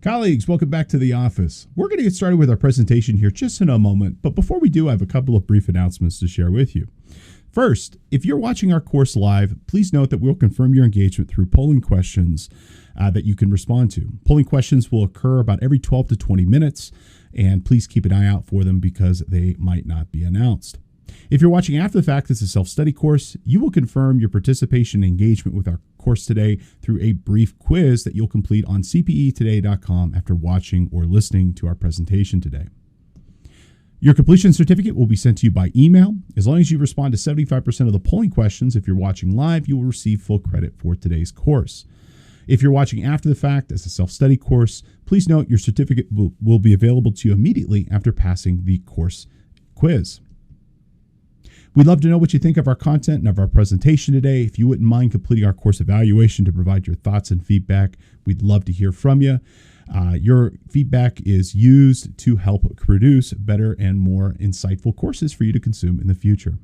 Colleagues, welcome back to the office. We're going to get started with our presentation here just in a moment, but before we do, I have a couple of brief announcements to share with you. First, if you're watching our course live, please note that we'll confirm your engagement through polling questions that you can respond to. Polling questions will occur about every 12 to 20 minutes, and please keep an eye out for them because they might not be announced. If you're watching after the fact, it's a self-study course. You will confirm your participation and engagement with our course today through a brief quiz that you'll complete on cpetoday.com after watching or listening to our presentation today. Your completion certificate will be sent to you by email. As long as you respond to 75% of the polling questions, if you're watching live, you will receive full credit for today's course. If you're watching after the fact as a self-study course, please note your certificate will be available to you immediately after passing the course quiz. We'd love to know what you think of our content and of our presentation today. If you wouldn't mind completing our course evaluation to provide your thoughts and feedback, we'd love to hear from you. Your feedback is used to help produce better and more insightful courses for you to consume in the future.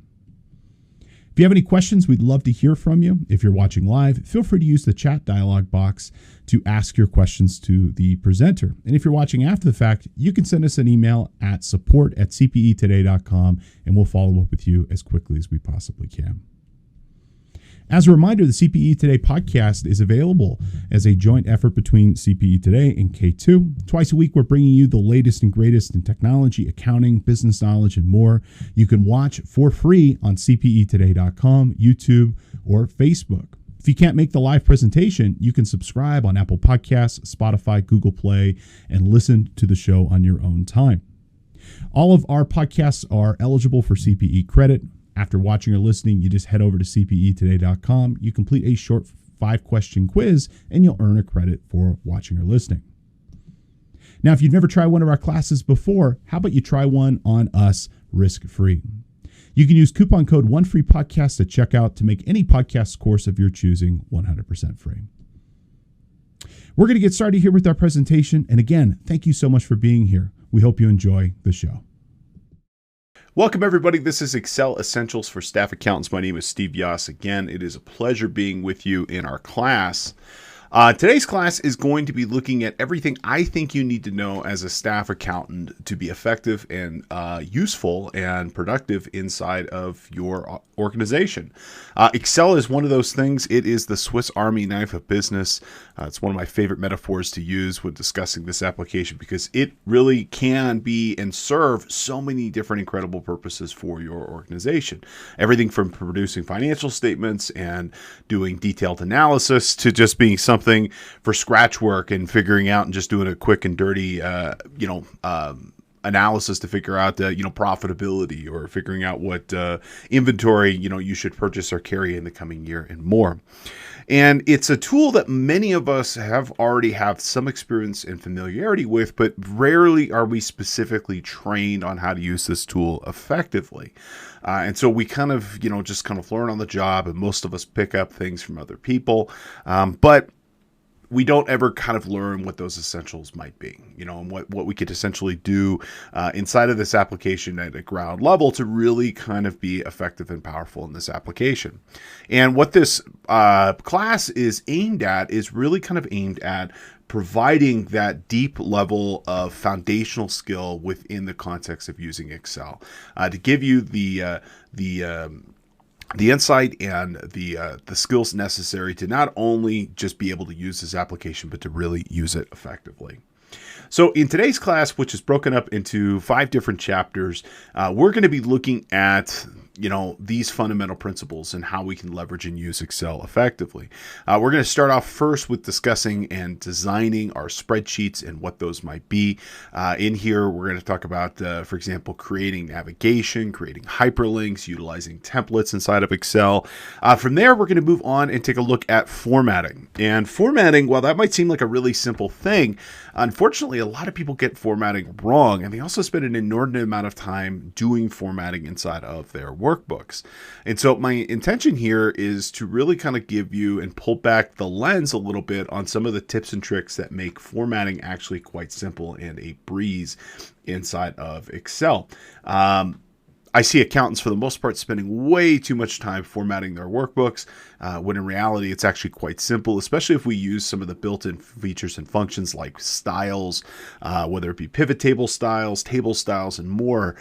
If you have any questions, we'd love to hear from you. If you're watching live, feel free to use the chat dialog box to ask your questions to the presenter. And if you're watching after the fact, you can send us an email at support@cpetoday.com and we'll follow up with you as quickly as we possibly can. As a reminder, the CPE Today podcast is available as a joint effort between CPE Today and K2. Twice a week, we're bringing you the latest and greatest in technology, accounting, business knowledge, and more. You can watch for free on cpetoday.com, YouTube, or Facebook. If you can't make the live presentation, you can subscribe on Apple Podcasts, Spotify, Google Play, and listen to the show on your own time. All of our podcasts are eligible for CPE credit. After watching or listening, you just head over to cpetoday.com. You complete a short 5-question quiz, and you'll earn a credit for watching or listening. Now, if you've never tried one of our classes before, how about you try one on us risk-free? You can use coupon code ONEFREEPODCAST at checkout to make any podcast course of your choosing 100% free. We're going to get started here with our presentation. And again, thank you so much for being here. We hope you enjoy the show. Welcome, everybody. This is Excel Essentials for Staff Accountants. My name is Steve Yoss. Again, it is a pleasure being with you in our class. Today's class is going to be looking at everything I think you need to know as a staff accountant to be effective and useful and productive inside of your organization. Excel is one of those things. It is the Swiss Army knife of business. It's one of my favorite metaphors to use when discussing this application because it really can be and serve so many different incredible purposes for your organization. Everything from producing financial statements and doing detailed analysis to just being something for scratch work and figuring out and just doing a quick and dirty, analysis to figure out profitability or figuring out what inventory you should purchase or carry in the coming year and more. And it's a tool that many of us already have some experience and familiarity with, but rarely are we specifically trained on how to use this tool effectively. And so we kind of just learn on the job, and most of us pick up things from other people, but we don't ever kind of learn what those essentials might be, and what we could essentially do inside of this application at a ground level to really kind of be effective and powerful in this application. And what this class is aimed at is really kind of aimed at providing that deep level of foundational skill within the context of using Excel to give you the insight and the skills necessary to not only just be able to use this application, but to really use it effectively. So in today's class, which is broken up into 5 different chapters, we're going to be looking at these fundamental principles and how we can leverage and use Excel effectively. We're going to start off first with discussing and designing our spreadsheets and what those might be. In here, we're going to talk about, for example, creating navigation, creating hyperlinks, utilizing templates inside of Excel. From there, we're going to move on and take a look at formatting. And formatting, while that might seem like a really simple thing, unfortunately, a lot of people get formatting wrong, and they also spend an inordinate amount of time doing formatting inside of their workbooks. And so my intention here is to really kind of give you and pull back the lens a little bit on some of the tips and tricks that make formatting actually quite simple and a breeze inside of Excel. I see accountants for the most part spending way too much time formatting their workbooks, when in reality it's actually quite simple, especially if we use some of the built-in features and functions like styles, whether it be pivot table styles, and more.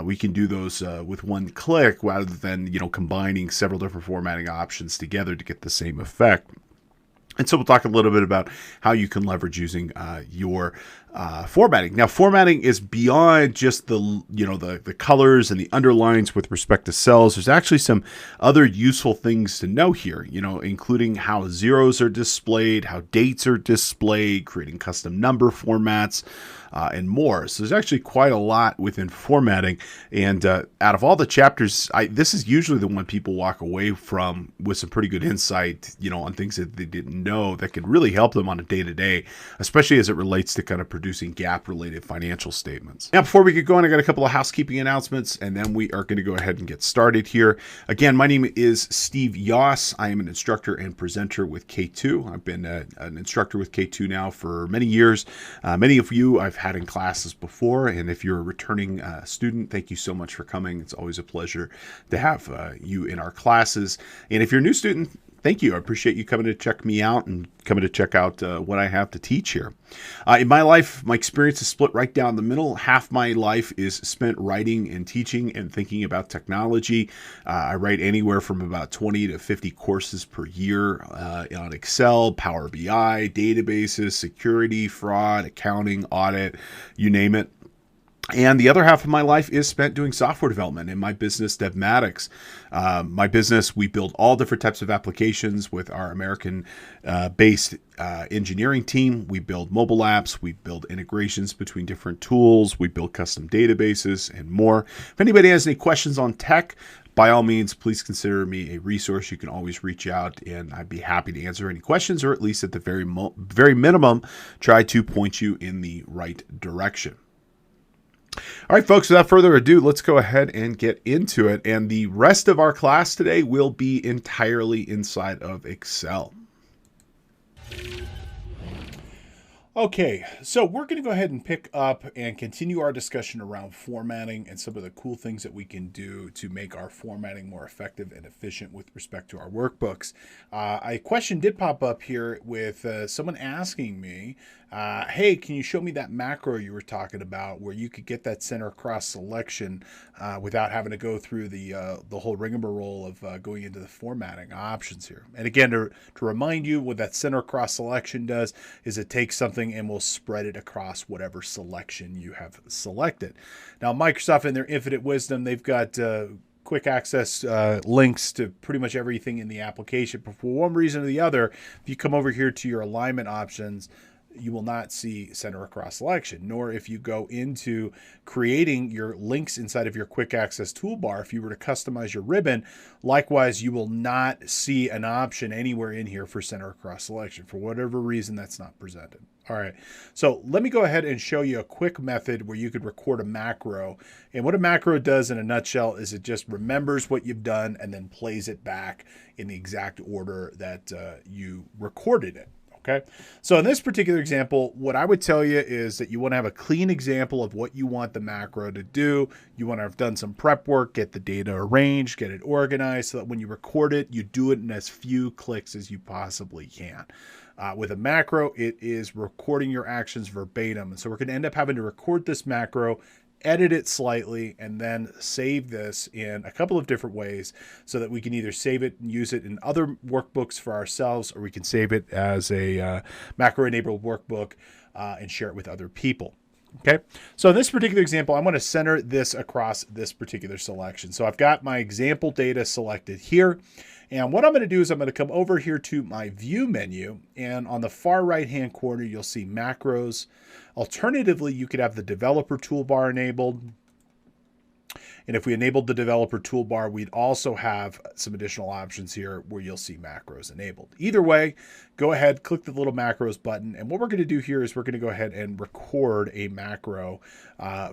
We can do those with one click rather than combining several different formatting options together to get the same effect. And so we'll talk a little bit about how you can leverage using your formatting. Now, formatting is beyond just the colors and the underlines with respect to cells. There's actually some other useful things to know here, including how zeros are displayed, how dates are displayed, creating custom number formats, and more. So there's actually quite a lot within formatting. And out of all the chapters, this is usually the one people walk away from with some pretty good insight, on things that they didn't know that could really help them on a day-to-day, especially as it relates to kind of producing GAAP-related financial statements. Now, before we get going, I got a couple of housekeeping announcements, and then we are going to go ahead and get started here. Again, my name is Steve Yoss. I am an instructor and presenter with K2. I've been an instructor with K2 now for many years. Many of you I've had in classes before, and if you're a returning student, thank you so much for coming. It's always a pleasure to have you in our classes. And if you're a new student, thank you. I appreciate you coming to check me out and coming to check out what I have to teach here. In my life, my experience is split right down the middle. Half my life is spent writing and teaching and thinking about technology. I write anywhere from about 20 to 50 courses per year on Excel, Power BI, databases, security, fraud, accounting, audit, you name it. And the other half of my life is spent doing software development in my business, Devmatics. My business, we build all different types of applications with our American-based engineering team. We build mobile apps. We build integrations between different tools. We build custom databases and more. If anybody has any questions on tech, by all means, please consider me a resource. You can always reach out, and I'd be happy to answer any questions, or at least at the very minimum, try to point you in the right direction. All right, folks, without further ado, let's go ahead and get into it. And the rest of our class today will be entirely inside of Excel. Okay, so we're going to go ahead and pick up and continue our discussion around formatting and some of the cool things that we can do to make our formatting more effective and efficient with respect to our workbooks. A question did pop up here with someone asking me, hey, can you show me that macro you were talking about where you could get that center cross selection without having to go through the whole rigmarole of going into the formatting options here. And again, to remind you, what that center cross selection does is it takes something and will spread it across whatever selection you have selected. Now, Microsoft, in their infinite wisdom, they've got quick access links to pretty much everything in the application. But for one reason or the other, if you come over here to your alignment options, you will not see center across selection, nor if you go into creating your links inside of your quick access toolbar. If you were to customize your ribbon, likewise, you will not see an option anywhere in here for center across selection. For whatever reason, that's not presented. All right, so let me go ahead and show you a quick method where you could record a macro. And what a macro does in a nutshell is it just remembers what you've done and then plays it back in the exact order that you recorded it. Okay, so in this particular example, what I would tell you is that you want to have a clean example of what you want the macro to do. You want to have done some prep work, get the data arranged, get it organized so that when you record it, you do it in as few clicks as you possibly can. With a macro, it is recording your actions verbatim. And so we're going to end up having to record this macro, edit it slightly, and then save this in a couple of different ways so that we can either save it and use it in other workbooks for ourselves, or we can save it as a macro-enabled workbook and share it with other people. Okay, so in this particular example, I'm going to center this across this particular selection. So I've got my example data selected here. And what I'm going to do is I'm going to come over here to my view menu, and on the far right-hand corner, you'll see macros. Alternatively, you could have the developer toolbar enabled. And if we enabled the developer toolbar, we'd also have some additional options here where you'll see macros enabled. Either way, go ahead, click the little macros button. And what we're going to do here is we're going to go ahead and record a macro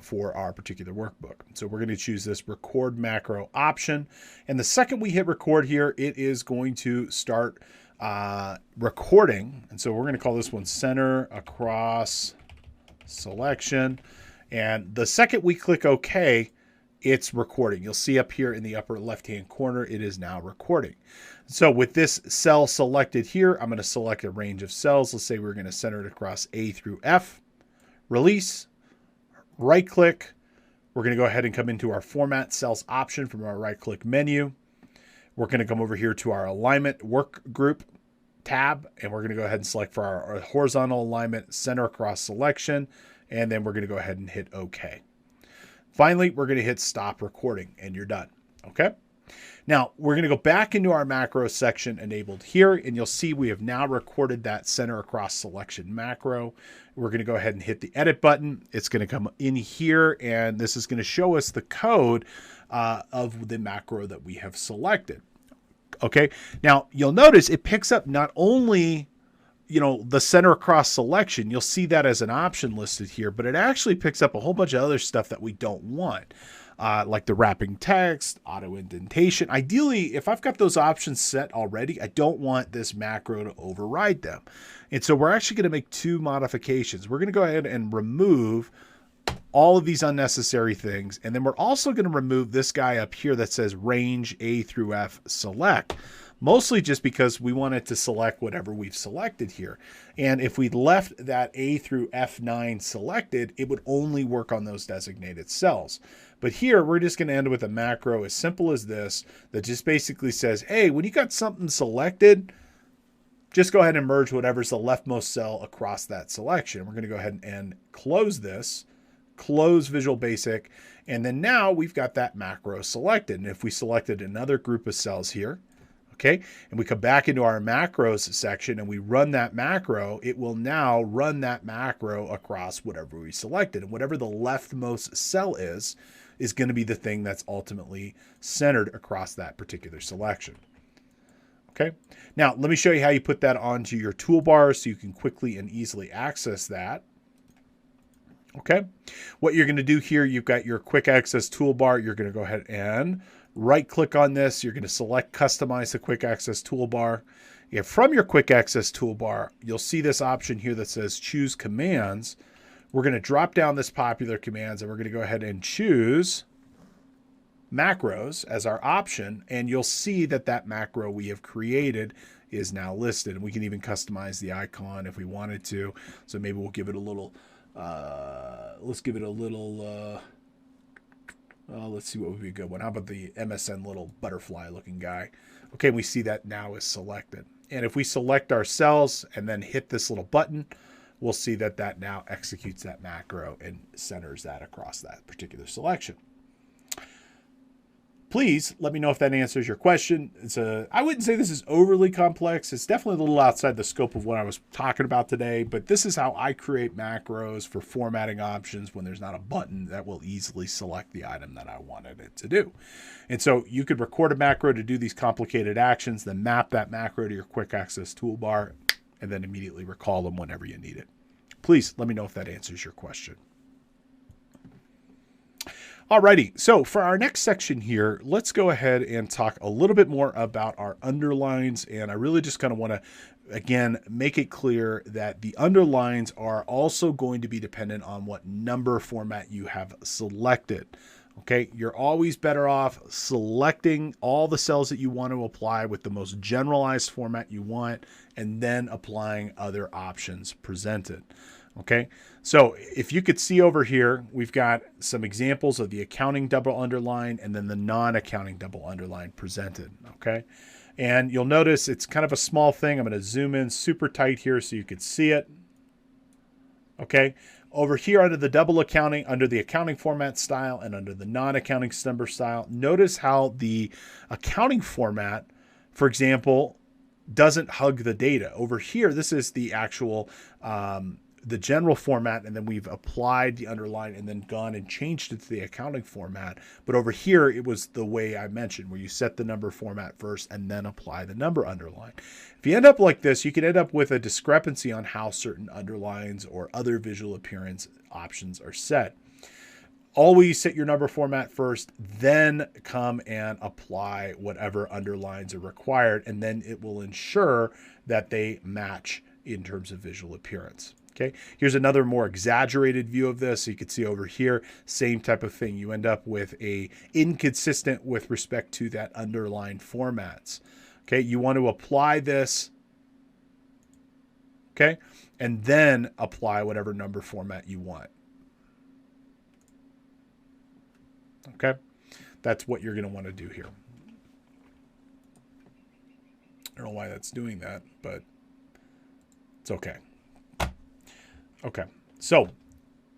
for our particular workbook. So we're going to choose this record macro option. And the second we hit record here, it is going to start recording. And so we're going to call this one center across selection. And the second we click OK, it's recording. You'll see up here in the upper left-hand corner, it is now recording. So with this cell selected here, I'm going to select a range of cells. Let's say we're going to center it across A through F. Release, right-click. We're going to go ahead and come into our Format Cells option from our right-click menu. We're going to come over here to our Alignment Work Group tab, and we're going to go ahead and select for our horizontal alignment, center across selection, and then we're going to go ahead and hit OK. Finally, we're going to hit Stop Recording, and you're done. Okay? Now, we're going to go back into our macro section enabled here, and you'll see we have now recorded that center across selection macro. We're going to go ahead and hit the edit button. It's going to come in here, and this is going to show us the code of the macro that we have selected. Okay, now you'll notice it picks up not only the center across selection, you'll see that as an option listed here, but it actually picks up a whole bunch of other stuff that we don't want. Like the wrapping text, auto indentation. Ideally, if I've got those options set already, I don't want this macro to override them. And so we're actually going to make two modifications. We're going to go ahead and remove all of these unnecessary things. And then we're also going to remove this guy up here that says range A through F select. Mostly just because we want it to select whatever we've selected here. And if we left that A through F9 selected, it would only work on those designated cells. But here, we're just going to end with a macro as simple as this that just basically says, hey, when you got something selected, just go ahead and merge whatever's the leftmost cell across that selection. We're going to go ahead and close this, close Visual Basic, and then now we've got that macro selected. And if we selected another group of cells here, okay, and we come back into our macros section and we run that macro, it will now run that macro across whatever we selected. And whatever the leftmost cell is going to be the thing that's ultimately centered across that particular selection. Okay, now let me show you how you put that onto your toolbar so you can quickly and easily access that. Okay, what you're going to do here, you've got your quick access toolbar. You're going to go ahead and right click on this. You're going to select customize the quick access toolbar. And from your quick access toolbar, you'll see this option here that says choose commands. We're going to drop down this popular commands and we're going to go ahead and choose macros as our option. And you'll see that that macro we have created is now listed. And we can even customize the icon if we wanted to. So maybe we'll give it a little, let's give it a little, let's see what would be a good one. How about the MSN little butterfly looking guy? Okay, we see that now is selected. And if we select our cells and then hit this little button, we'll see that that now executes that macro and centers that across that particular selection. Please let me know if that answers your question. I wouldn't say this is overly complex. It's definitely a little outside the scope of what I was talking about today, but this is how I create macros for formatting options when there's not a button that will easily select the item that I wanted it to do. And so you could record a macro to do these complicated actions, then map that macro to your quick access toolbar, and then immediately recall them whenever you need it. Please let me know if that answers your question. Alrighty, so for our next section here, let's go ahead and talk a little bit more about our underlines. And I really just kind of want to, again, make it clear that the underlines are also going to be dependent on what number format you have selected. Okay, you're always better off selecting all the cells that you want to apply with the most generalized format you want, and then applying other options presented. Okay, so if you could see over here, we've got some examples of the accounting double underline and then the non-accounting double underline presented. Okay, and you'll notice it's kind of a small thing. I'm going to zoom in super tight here so you could see it. Okay, over here under the double accounting, under the accounting format style and under the non-accounting number style, notice how the accounting format, for example, doesn't hug the data. Over here, this is the actual the general format, and then we've applied the underline and then gone and changed it to the accounting format. But over here, it was the way I mentioned, where you set the number format first and then apply the number underline. If you end up like this, you can end up with a discrepancy on how certain underlines or other visual appearance options are set. Always set your number format first, then come and apply whatever underlines are required, and then it will ensure that they match in terms of visual appearance. Okay, here's another more exaggerated view of this. So you can see over here, same type of thing. You end up with a inconsistent with respect to that underlined formats. Okay, you want to apply this, okay, and then apply whatever number format you want. Okay, that's what you're going to want to do here. I don't know why that's doing that, but it's okay. Okay, so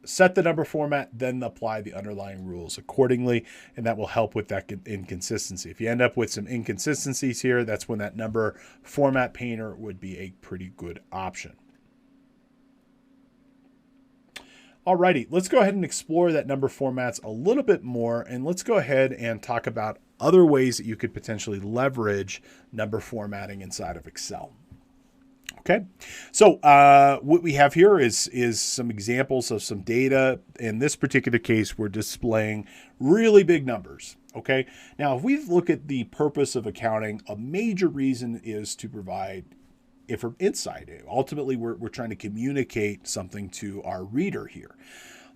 set the number format, then apply the underlying rules accordingly, and that will help with that inconsistency. If you end up with some inconsistencies here, that's when that number format painter would be a pretty good option. Alrighty, let's go ahead and explore that number formats a little bit more, and let's go ahead and talk about other ways that you could potentially leverage number formatting inside of Excel. Okay, so what we have here is some examples of some data. In this particular case, we're displaying really big numbers. Okay, now if we look at the purpose of accounting, a major reason is to provide insight. Ultimately, we're trying to communicate something to our reader here.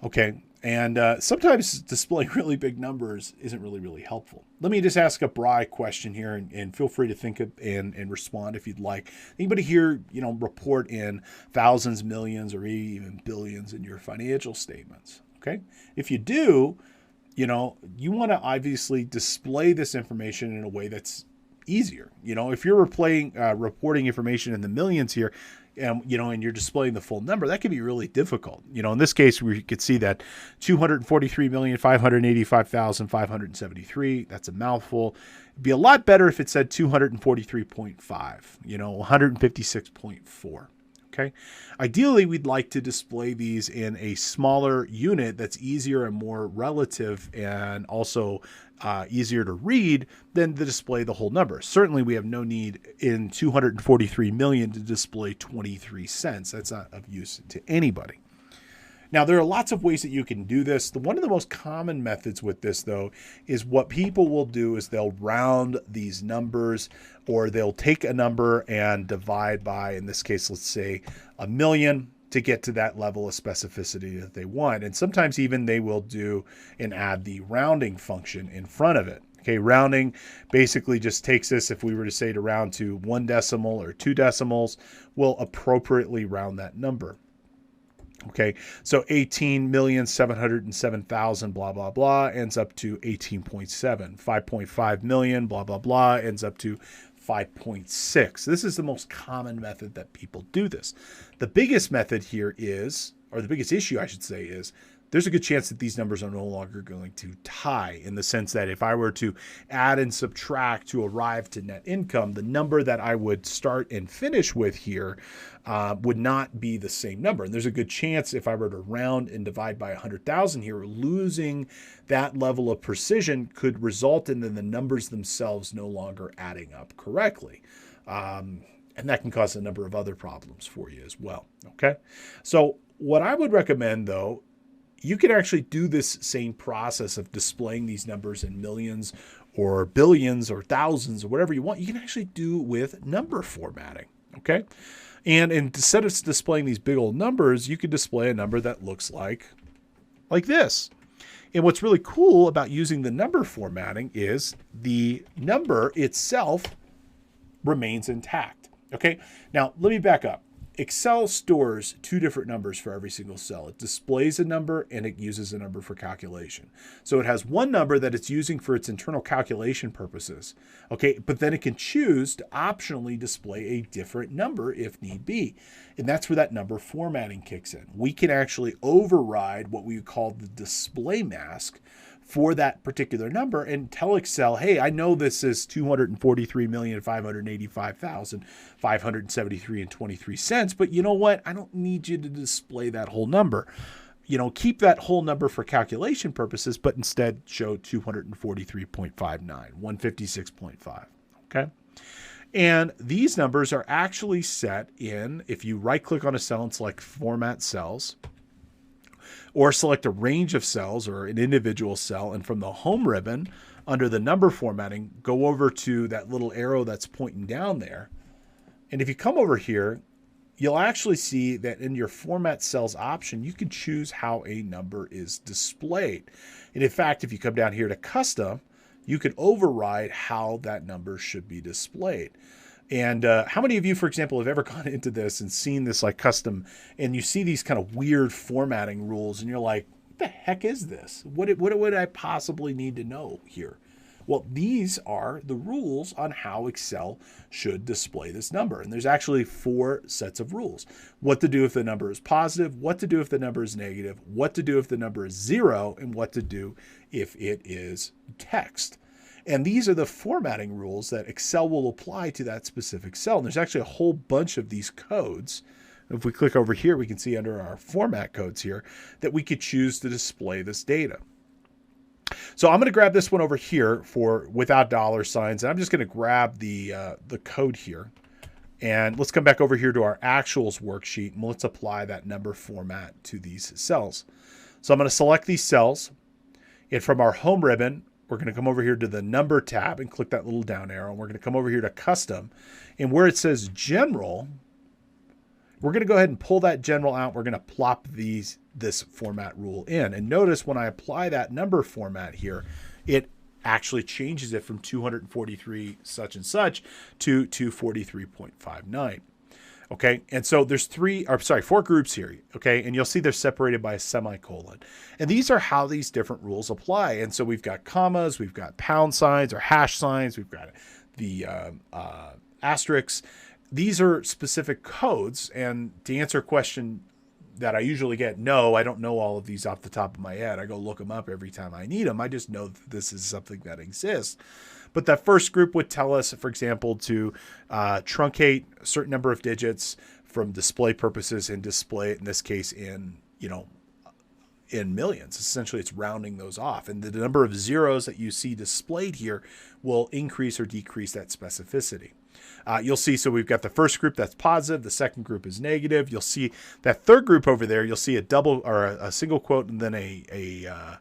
Okay, and sometimes displaying really big numbers isn't really helpful. Let me just ask a broad question here, and feel free to think of and respond if you'd like. Anybody here, report in thousands, millions, or even billions in your financial statements? Okay, if you do, you want to obviously display this information in a way that's easier. If you're reporting information in the millions here, and you're displaying the full number, that can be really difficult. In this case, we could see that 243,585,573. That's a mouthful. It'd be a lot better if it said 243.5. 156.4. Okay. Ideally, we'd like to display these in a smaller unit that's easier and more relative, and also easier to read than to display the whole number. Certainly, we have no need in 243 million to display 23 cents. That's not of use to anybody. Now, there are lots of ways that you can do this. One of the most common methods with this, though, is what people will do is they'll round these numbers, or they'll take a number and divide by, in this case, let's say 1 million, to get to that level of specificity that they want. And sometimes even they will do and add the rounding function in front of it. Okay, rounding basically just takes this, if we were to say to round to 1 decimal or 2 decimals, will appropriately round that number. Okay, so 18,707,000 blah, blah, blah ends up to 18.7. 5.5 million, blah, blah, blah ends up to 5.6. This is the most common method that people do this. The biggest method here is, or the biggest issue I should say, is there's a good chance that these numbers are no longer going to tie, in the sense that if I were to add and subtract to arrive to net income, the number that I would start and finish with here would not be the same number. And there's a good chance if I were to round and divide by 100,000 here, losing that level of precision could result in the numbers themselves no longer adding up correctly. And that can cause a number of other problems for you as well. Okay, so what I would recommend, though, you can actually do this same process of displaying these numbers in millions or billions or thousands or whatever you want. You can actually do with number formatting. Okay, and instead of displaying these big old numbers, you could display a number that looks like this. And what's really cool about using the number formatting is the number itself remains intact. Okay, now let me back up. Excel stores 2 different numbers for every single cell. It displays a number and it uses a number for calculation. So it has one number that it's using for its internal calculation purposes. Okay, but then it can choose to optionally display a different number if need be. And that's where that number formatting kicks in. We can actually override what we call the display mask for that particular number and tell Excel, hey, I know this is 243,585,573.23 cents, but you know what? I don't need you to display that whole number. Keep that whole number for calculation purposes, but instead show 243.59, 156.5. Okay. And these numbers are actually set in, if you right click on a cell and select Format Cells, or select a range of cells or an individual cell, and from the home ribbon under the number formatting, go over to that little arrow that's pointing down there. And if you come over here, you'll actually see that in your format cells option, you can choose how a number is displayed. And in fact, if you come down here to custom, you can override how that number should be displayed. And how many of you, for example, have ever gone into this and seen this like custom, and you see these kind of weird formatting rules and you're like, what the heck is this? What would I possibly need to know here? Well, these are the rules on how Excel should display this number. And there's actually 4 sets of rules. What to do if the number is positive, what to do if the number is negative, what to do if the number is 0, and what to do if it is text. And these are the formatting rules that Excel will apply to that specific cell. And there's actually a whole bunch of these codes. If we click over here, we can see under our format codes here that we could choose to display this data. So I'm going to grab this one over here for without dollar signs. And I'm just going to grab the code here. And let's come back over here to our actuals worksheet. And let's apply that number format to these cells. So I'm going to select these cells. And from our home ribbon, we're going to come over here to the number tab and click that little down arrow. And we're going to come over here to custom. And where it says general, we're going to go ahead and pull that general out. We're going to plop this format rule in. And notice when I apply that number format here, it actually changes it from 243 such and such to 243.59. Okay, and so there's 4 groups here, okay, and you'll see they're separated by a semicolon. And these are how these different rules apply. And so we've got commas, we've got pound signs or hash signs, we've got the asterisks. These are specific codes, and to answer a question that I usually get, no, I don't know all of these off the top of my head. I go look them up every time I need them. I just know that this is something that exists. But that first group would tell us, for example, to truncate a certain number of digits from display purposes and display it, in this case, in millions. Essentially, it's rounding those off. And the number of zeros that you see displayed here will increase or decrease that specificity. You'll see, so we've got the first group that's positive. The second group is negative. You'll see that third group over there. You'll see a double or a single quote and then a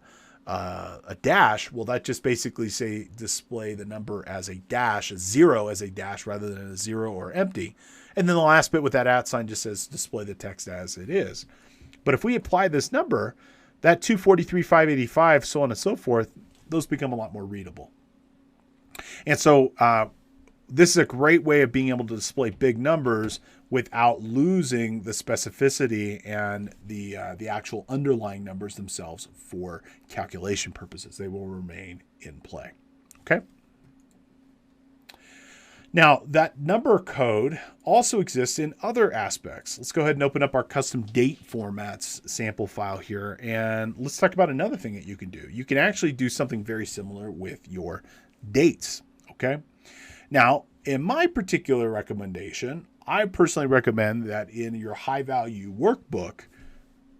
dash. Well, that just basically say display the number as a dash, a 0 as a dash rather than a 0 or empty. And then the last bit with that @ sign just says display the text as it is. But if we apply this number, that 243,585, so on and so forth, those become a lot more readable. And so this is a great way of being able to display big numbers without losing the specificity and the actual underlying numbers themselves for calculation purposes. They will remain in play. Okay. Now, that number code also exists in other aspects. Let's go ahead and open up our custom date formats sample file here, and let's talk about another thing that you can do. You can actually do something very similar with your dates. Okay. Now, in my particular recommendation, I personally recommend that in your high value workbook,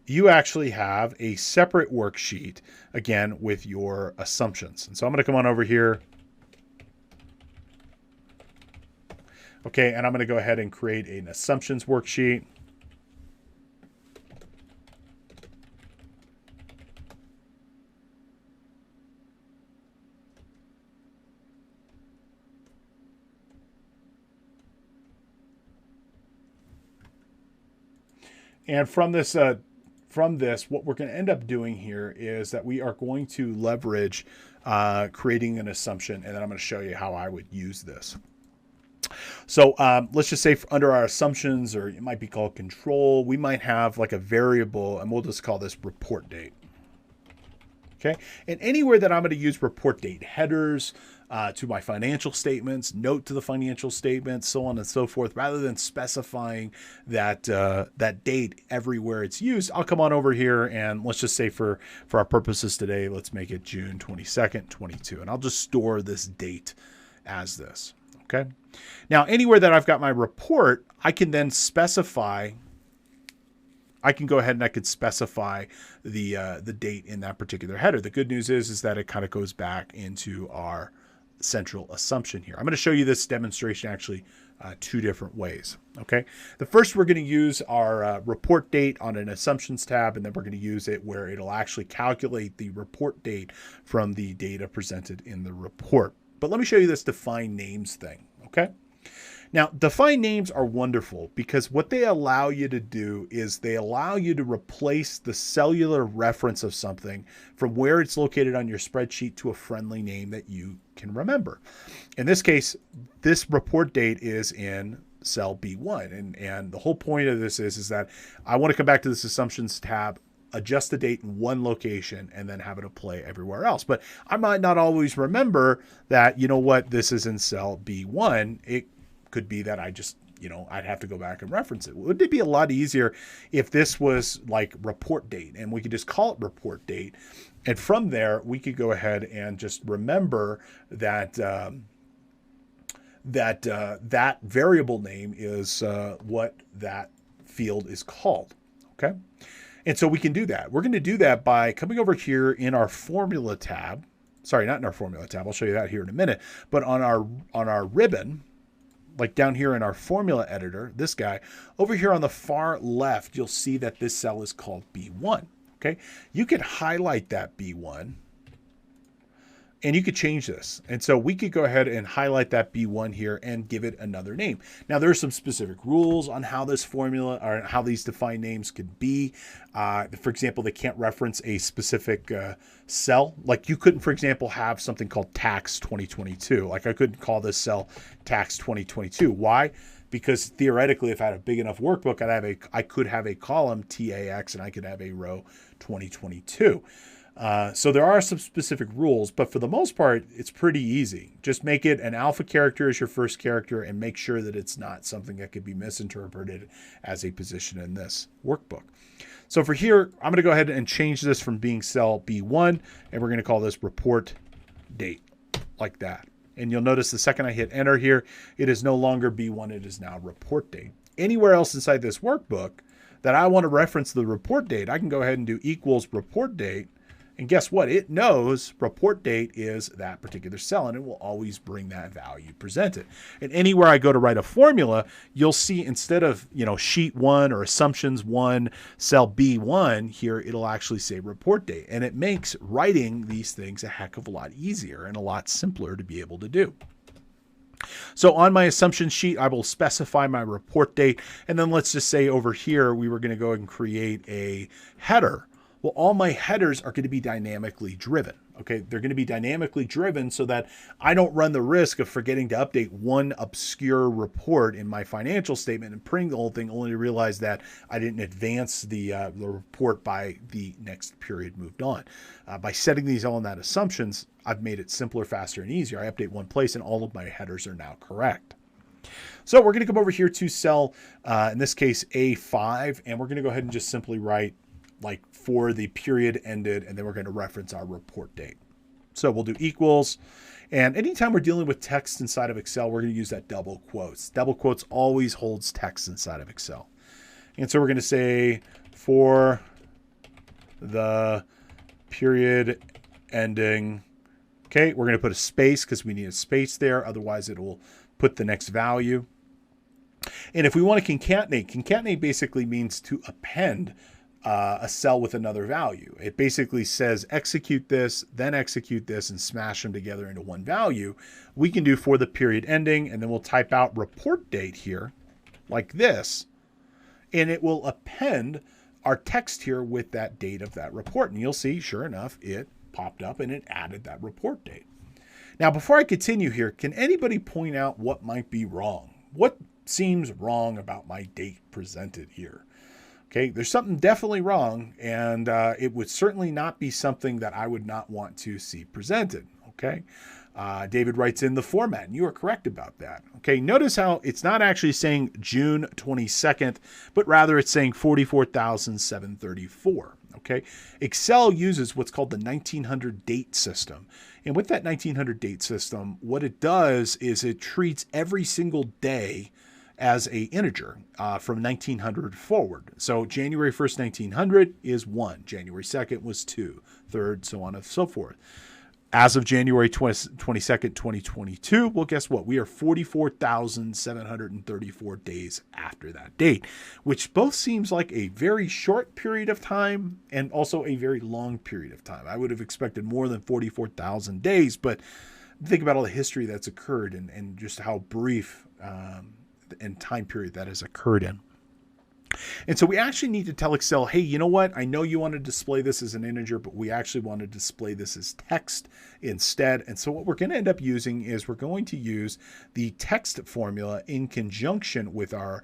you actually have a separate worksheet, again, with your assumptions. And so I'm going to come on over here. Okay, and I'm going to go ahead and create an assumptions worksheet. And from this, what we're going to end up doing here is that we are going to leverage creating an assumption, and then I'm going to show you how I would use this. So let's just say under our assumptions, or it might be called control, we might have like a variable, and we'll just call this report date. Okay, and anywhere that I'm going to use report date headers to my financial statements, note to the financial statements, so on and so forth, rather than specifying that that date everywhere it's used, I'll come on over here and let's just say for our purposes today, let's make it June 22nd, 22, and I'll just store this date as this. Okay. Now, anywhere that I've got my report, I can then specify. I can go ahead and I could specify the date in that particular header. The good news is that it kind of goes back into our central assumption here. I'm going to show you this demonstration actually 2 different ways. Okay. The first, we're going to use our report date on an assumptions tab, and then we're going to use it where it'll actually calculate the report date from the data presented in the report. But let me show you this define names thing. Okay. Now, defined names are wonderful because what they allow you to do is they allow you to replace the cellular reference of something from where it's located on your spreadsheet to a friendly name that you can remember. In this case, this report date is in cell B1. And the whole point of this is that I want to come back to this assumptions tab, adjust the date in one location, and then have it apply everywhere else. But I might not always remember that, you know what, this is in cell B1. It could be that I just, I'd have to go back and reference it. Wouldn't it be a lot easier if this was like report date and we could just call it report date? And from there, we could go ahead and just remember that that variable name is what that field is called. Okay. And so we can do that. We're going to do that by coming over here in our formula tab. Sorry, not in our formula tab. I'll show you that here in a minute. But on our ribbon, like down here in our formula editor, this guy, over here on the far left, you'll see that this cell is called B1. Okay. You could highlight that B1 and you could change this. And so we could go ahead and highlight that B1 here and give it another name. Now there are some specific rules on how this formula or how these defined names could be. For example, they can't reference a specific cell. Like you couldn't, for example, have something called tax 2022. Like I couldn't call this cell tax 2022. Why? Because theoretically, if I had a big enough workbook, I could have a column TAX and I could have a row 2022. So there are some specific rules, but for the most part, it's pretty easy. Just make it an alpha character as your first character and make sure that it's not something that could be misinterpreted as a position in this workbook. So for here, I'm going to go ahead and change this from being cell B1, and we're going to call this report date like that. And you'll notice the second I hit enter here, it is no longer B1, it is now report date. Anywhere else inside this workbook that I want to reference the report date, I can go ahead and do equals report date. And guess what? It knows report date is that particular cell, and it will always bring that value presented. And anywhere I go to write a formula, you'll see instead of, sheet 1 or assumptions 1, cell B1 here, it'll actually say report date. And it makes writing these things a heck of a lot easier and a lot simpler to be able to do. So on my assumption sheet, I will specify my report date. And then let's just say over here, we were going to go and create a header. Well, all my headers are going to be dynamically driven. Okay, they're going to be dynamically driven so that I don't run the risk of forgetting to update one obscure report in my financial statement and printing the whole thing only to realize that I didn't advance the report by the next period moved on. By setting these all in that assumptions, I've made it simpler, faster, and easier. I update one place and all of my headers are now correct. So we're going to come over here to cell, in this case, A5, and we're going to go ahead and just simply write like for the period ended, and then we're going to reference our report date. So we'll do equals, and anytime we're dealing with text inside of Excel, we're going to use that double quotes. Double quotes always holds text inside of Excel. And so we're going to say for the period ending, okay, we're going to put a space because we need a space there. Otherwise it will put the next value. And if we want to concatenate basically means to append a cell with another value. It basically says execute this, and smash them together into one value. We can do for the period ending, and then we'll type out report date here like this, and it will append our text here with that date of that report. And you'll see, sure enough, it popped up and it added that report date. Now, before I continue here, can anybody point out what might be wrong? What seems wrong about my date presented here? Okay, there's something definitely wrong, and it would certainly not be something that I would not want to see presented. Okay, David writes in the format, and you are correct about that. Okay, notice how it's not actually saying June 22nd, but rather it's saying 44,734. Okay, Excel uses what's called the 1900 date system. And with that 1900 date system, what it does is it treats every single day as a integer from 1900 forward. So January 1st, 1900 is 1. January 2nd was 2. 3rd, so on and so forth. As of January 22nd, 2022, well, guess what? We are 44,734 days after that date, which both seems like a very short period of time and also a very long period of time. I would have expected more than 44,000 days, but think about all the history that's occurred and just how brief and time period that has occurred in. And so we actually need to tell Excel, hey, you know what? I know you want to display this as an integer, but we actually want to display this as text instead. And so what we're going to end up using is we're going to use the text formula in conjunction with our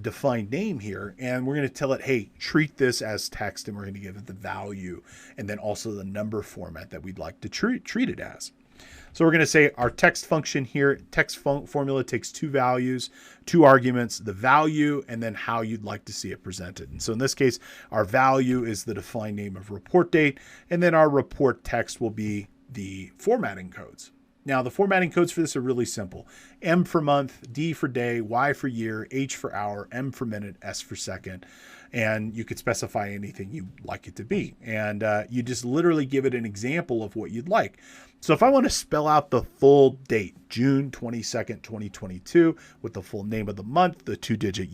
defined name here. And we're going to tell it, hey, treat this as text, and we're going to give it the value and then also the number format that we'd like to treat it as. So we're going to say our text function here, text formula takes two values, two arguments, the value, and then how you'd like to see it presented. And so in this case, our value is the defined name of report date, and then our report text will be the formatting codes. Now, the formatting codes for this are really simple. M for month, D for day, Y for year, H for hour, M for minute, S for second. And you could specify anything you'd like it to be. And you just literally give it an example of what you'd like. So if I want to spell out the full date, June 22nd, 2022, with the full name of the month, the two-digit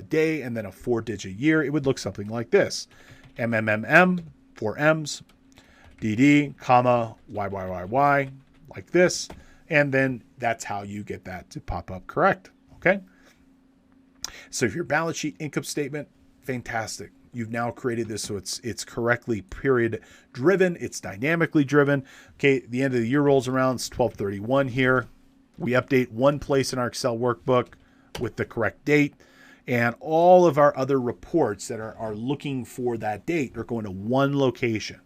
day, and then a four-digit year, it would look something like this. MMMM, 4 M's, DD, comma, YYYY, like this. And then that's how you get that to pop up correct. Okay. So if your balance sheet, income statement, fantastic. You've now created this so it's correctly period driven. It's dynamically driven. Okay, the end of the year rolls around. It's 12/31 here. We update one place in our Excel workbook with the correct date. And all of our other reports that are looking for that date are going to one location.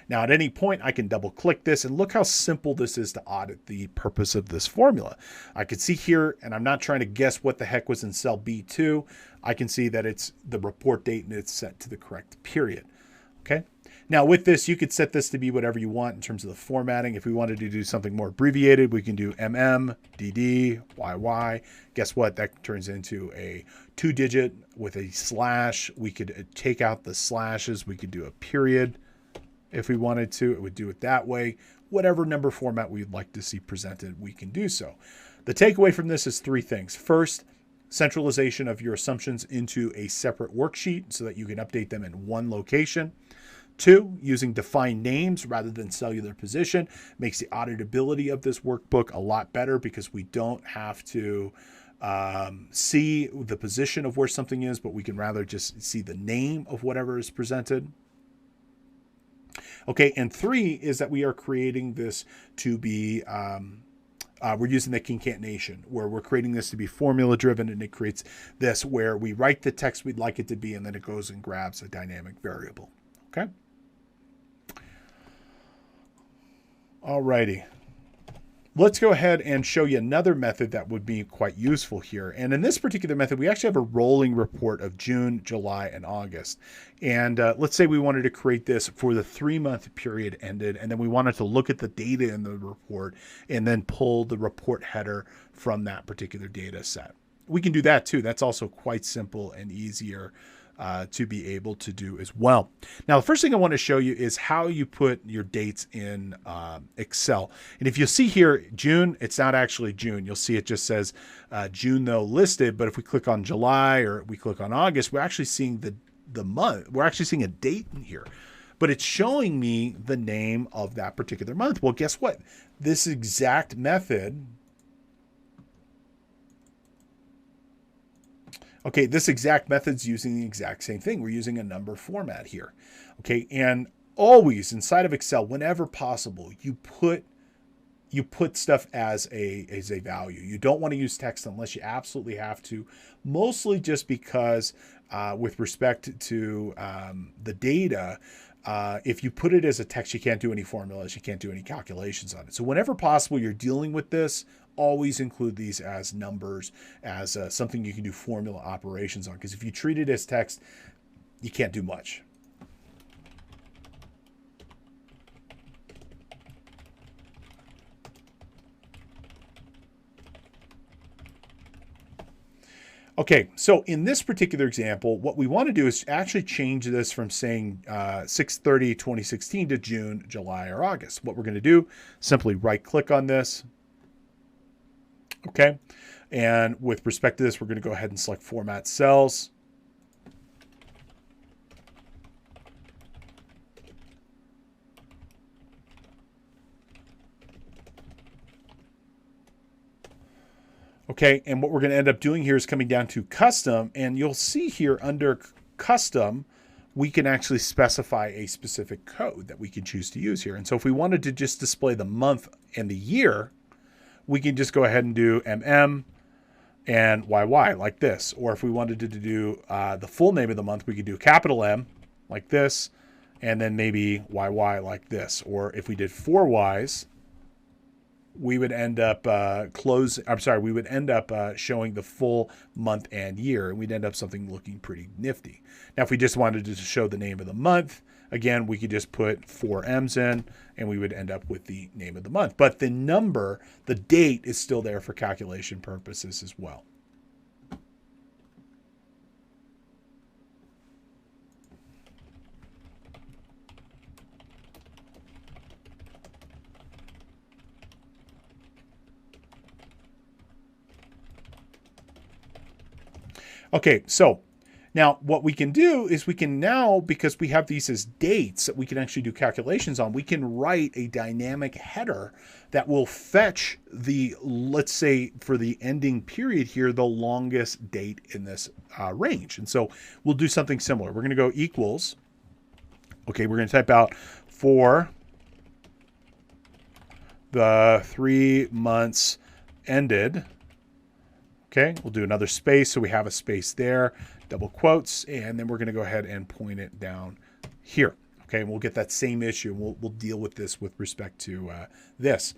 Now, at any point, I can double click this and look how simple this is to audit the purpose of this formula. I can see here, and I'm not trying to guess what the heck was in cell B2. I can see that it's the report date and it's set to the correct period. Okay. Now with this, you could set this to be whatever you want in terms of the formatting. If we wanted to do something more abbreviated, we can do MM, DD, YY. Guess what? That turns into a two-digit with a slash. We could take out the slashes. We could do a period. If we wanted to, it would do it that way. Whatever number format we'd like to see presented, we can do so. The takeaway from this is three things. First, centralization of your assumptions into a separate worksheet so that you can update them in one location. Two, using defined names rather than cellular position makes the auditability of this workbook a lot better because we don't have to see the position of where something is, but we can rather just see the name of whatever is presented. Okay, and three is that we are creating this to be, we're using the concatenation where we're creating this to be formula driven, and it creates this where we write the text we'd like it to be, and then it goes and grabs a dynamic variable. Okay. Alrighty. Let's go ahead and show you another method that would be quite useful here. And in this particular method, we actually have a rolling report of June, July, and August. And let's say we wanted to create this for the 3-month period ended, and then we wanted to look at the data in the report and then pull the report header from that particular data set. We can do that too. That's also quite simple and easier to be able to do as well. Now, the first thing I want to show you is how you put your dates in Excel. And if you see here, June, it's not actually June. You'll see it just says June though listed, but if we click on July or we click on August, we're actually seeing the month. We're actually seeing a date in here, but it's showing me the name of that particular month. Well, guess what? This exact method, okay, this exact method's using the exact same thing. We're using a number format here. Okay, and always inside of Excel, whenever possible, you put stuff as a value. You don't want to use text unless you absolutely have to, mostly just because with respect to the data, if you put it as a text, you can't do any formulas, you can't do any calculations on it. So whenever possible, you're dealing with this, always include these as numbers, as something you can do formula operations on. Because if you treat it as text, you can't do much. Okay, so in this particular example, what we want to do is actually change this from saying 6/30/2016 to June, July, or August. What we're going to do, simply right-click on this. Okay, and with respect to this, we're going to go ahead and select Format Cells. Okay, and what we're going to end up doing here is coming down to custom, and you'll see here under custom, we can actually specify a specific code that we can choose to use here. And so if we wanted to just display the month and the year, we can just go ahead and do MM and YY like this. Or if we wanted to do the full name of the month, we could do capital M like this, and then maybe YY like this. Or if we did 4 Ys, we would end up we would end up showing the full month and year, and we'd end up something looking pretty nifty. Now, if we just wanted to show the name of the month, again, we could just put 4 M's in, and we would end up with the name of the month. But the number, the date, is still there for calculation purposes as well. Okay, so now what we can do is we can now, because we have these as dates that we can actually do calculations on, we can write a dynamic header that will fetch the, let's say for the ending period here, the longest date in this range. And so we'll do something similar. We're going to go equals. Okay, we're going to type out for the 3 months ended. Okay, we'll do another space, so we have a space there, double quotes, and then we're going to go ahead and point it down here. Okay, and we'll get that same issue. We'll deal with this with respect to this.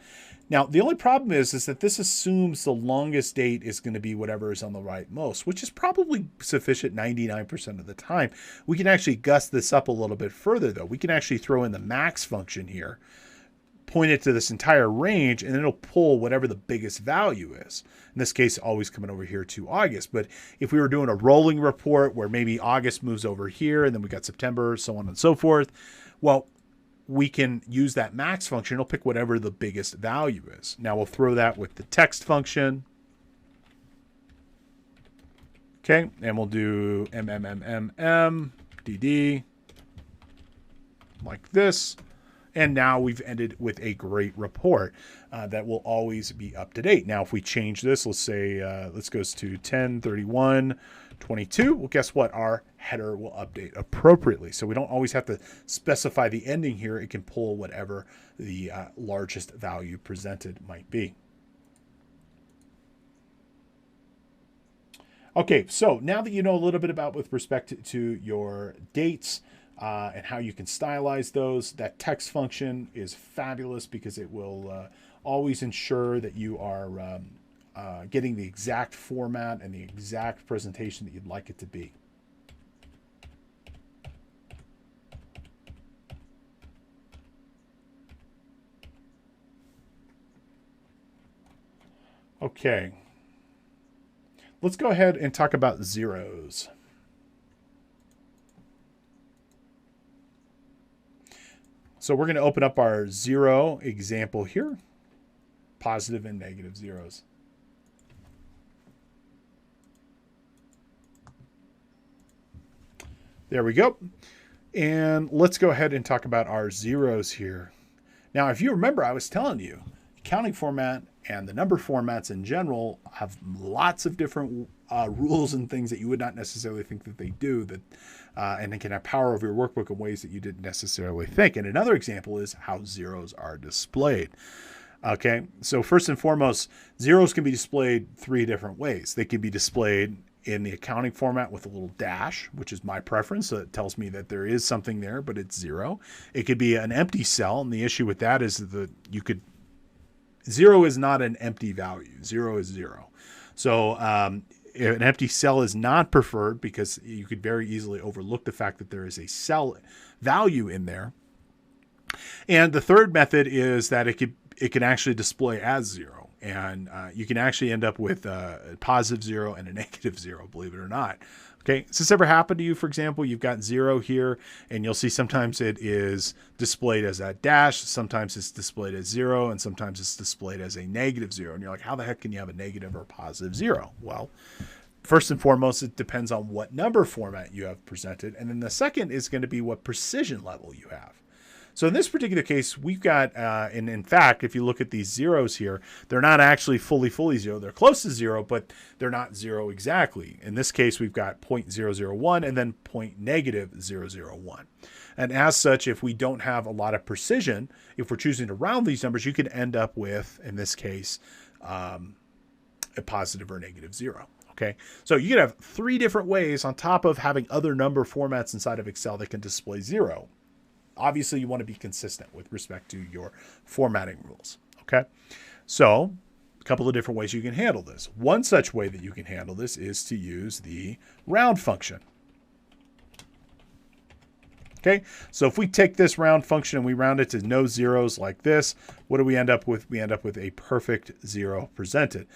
Now, the only problem is that this assumes the longest date is going to be whatever is on the rightmost, which is probably sufficient 99% of the time. We can actually gust this up a little bit further, though. We can actually throw in the max function here, point it to this entire range, and it'll pull whatever the biggest value is. In this case, always coming over here to August. But if we were doing a rolling report where maybe August moves over here and then we got September, so on and so forth, well, we can use that max function. It'll pick whatever the biggest value is. Now we'll throw that with the text function. Okay, and we'll do DD like this. And now we've ended with a great report that will always be up to date. Now, if we change this, let's say, let's go to 10/31/22. Well, guess what? Our header will update appropriately. So we don't always have to specify the ending here. It can pull whatever the largest value presented might be. Okay, so now that you know a little bit about with respect to your dates, and how you can stylize those, that text function is fabulous because it will always ensure that you are getting the exact format and the exact presentation that you'd like it to be. Okay, let's go ahead and talk about zeros. So we're going to open up our zero example here, positive and negative zeros. There we go. And let's go ahead and talk about our zeros here. Now, if you remember, I was telling you, counting format and the number formats in general have lots of different rules and things that you would not necessarily think that they do, that and it can have power over your workbook in ways that you didn't necessarily think. And another example is how zeros are displayed. Okay, so first and foremost, zeros can be displayed 3 different ways. They can be displayed in the accounting format with a little dash, which is my preference. So it tells me that there is something there, but it's 0. It could be an empty cell, and the issue with that is that 0 is not an empty value. 0 is 0. So an empty cell is not preferred because you could very easily overlook the fact that there is a cell value in there. And the third method is that it can actually display as 0. And you can actually end up with a positive 0 and a negative 0, believe it or not. Okay, has this ever happened to you? For example, you've got 0 here, and you'll see sometimes it is displayed as a dash, sometimes it's displayed as 0, and sometimes it's displayed as a negative 0. And you're like, how the heck can you have a negative or a positive 0? Well, first and foremost, it depends on what number format you have presented. And then the second is going to be what precision level you have. So in this particular case, we've got, and in fact, if you look at these zeros here, they're not actually fully zero. They're close to zero, but they're not zero exactly. In this case, we've got 0.001 and then -0.001. And as such, if we don't have a lot of precision, if we're choosing to round these numbers, you can end up with, in this case, a positive or negative zero. Okay, so you could have 3 different ways on top of having other number formats inside of Excel that can display zero. Obviously, you want to be consistent with respect to your formatting rules. Okay, so a couple of different ways you can handle this. One such way that you can handle this is to use the round function. Okay, so if we take this round function and we round it to no zeros like this, what do we end up with? We end up with a perfect zero presented.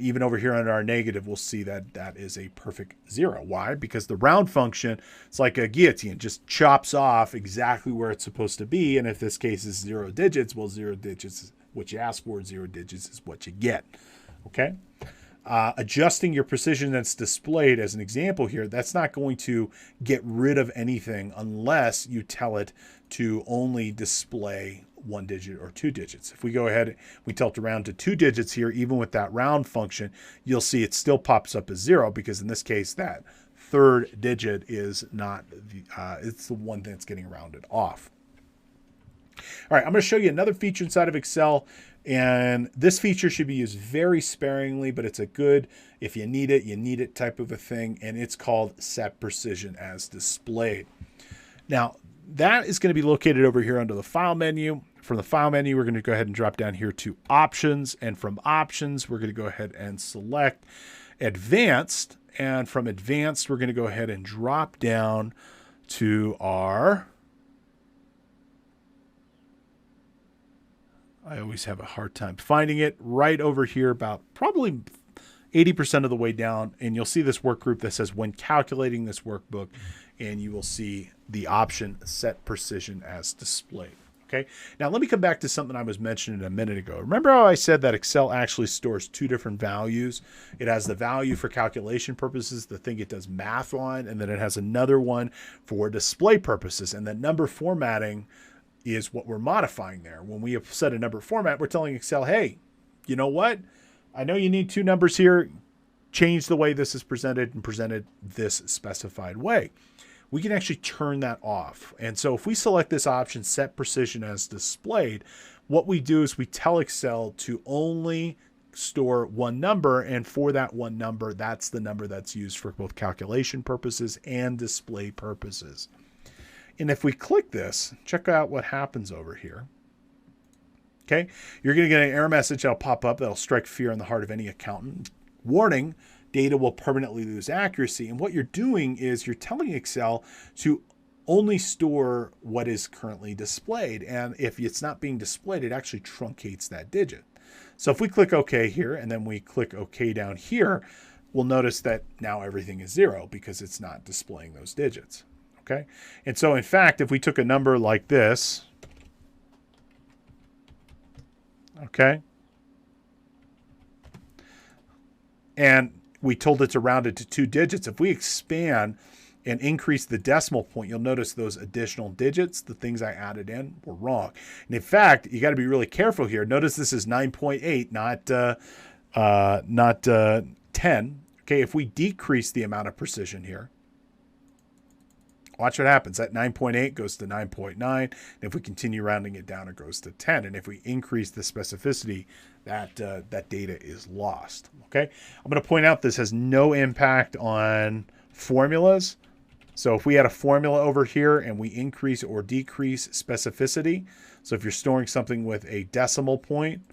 Even over here under our negative, we'll see that that is a perfect zero. Why? Because the round function, it's like a guillotine, just chops off exactly where it's supposed to be. And if this case is 0 digits, well, 0 digits is what you ask for, 0 digits is what you get. Okay? Adjusting your precision that's displayed as an example here, that's not going to get rid of anything unless you tell it to only display 1 digit or 2 digits. If we go ahead, we tilt around to 2 digits here, even with that round function, you'll see it still pops up as 0 because in this case, that 3rd digit is not, it's the one thing that's getting rounded off. All right, I'm going to show you another feature inside of Excel. And this feature should be used very sparingly, but it's a good, if you need it type of a thing. And it's called set precision as displayed. Now, that is going to be located over here under the file menu. From the file menu, we're going to go ahead and drop down here to options. And from options, we're going to go ahead and select advanced. And from advanced, we're going to go ahead and drop down to our, I always have a hard time finding it, right over here, about probably 80% of the way down. And you'll see this work group that says when calculating this workbook, and you will see the option set precision as displayed. Okay. Now let me come back to something I was mentioning a minute ago. Remember how I said that Excel actually stores 2 different values? It has the value for calculation purposes, the thing it does math on, and then it has another one for display purposes. And that number formatting is what we're modifying there. When we have set a number format, we're telling Excel, hey, you know what? I know you need 2 numbers here. Change the way this is presented and present it this specified way. We can actually turn that off. And so if we select this option, set precision as displayed, what we do is we tell Excel to only store 1 number. And for that 1 number, that's the number that's used for both calculation purposes and display purposes. And if we click this, check out what happens over here. Okay, you're going to get an error message that'll pop up that'll strike fear in the heart of any accountant. Warning, data will permanently lose accuracy. And what you're doing is you're telling Excel to only store what is currently displayed. And if it's not being displayed, it actually truncates that digit. So if we click OK here and then we click OK down here, we'll notice that now everything is 0 because it's not displaying those digits. Okay, and so in fact, if we took a number like this, okay, and we told it to round it to 2 digits, if we expand and increase the decimal point, you'll notice those additional digits, the things I added in, were wrong. And in fact, you got to be really careful here. Notice this is 9.8, not 10. Okay, if we decrease the amount of precision here, watch what happens. That 9.8 goes to 9.9. And if we continue rounding it down, it goes to 10. And if we increase the specificity, that data is lost. Okay. I'm going to point out this has no impact on formulas. So if we had a formula over here and we increase or decrease specificity, so if you're storing something with a decimal point,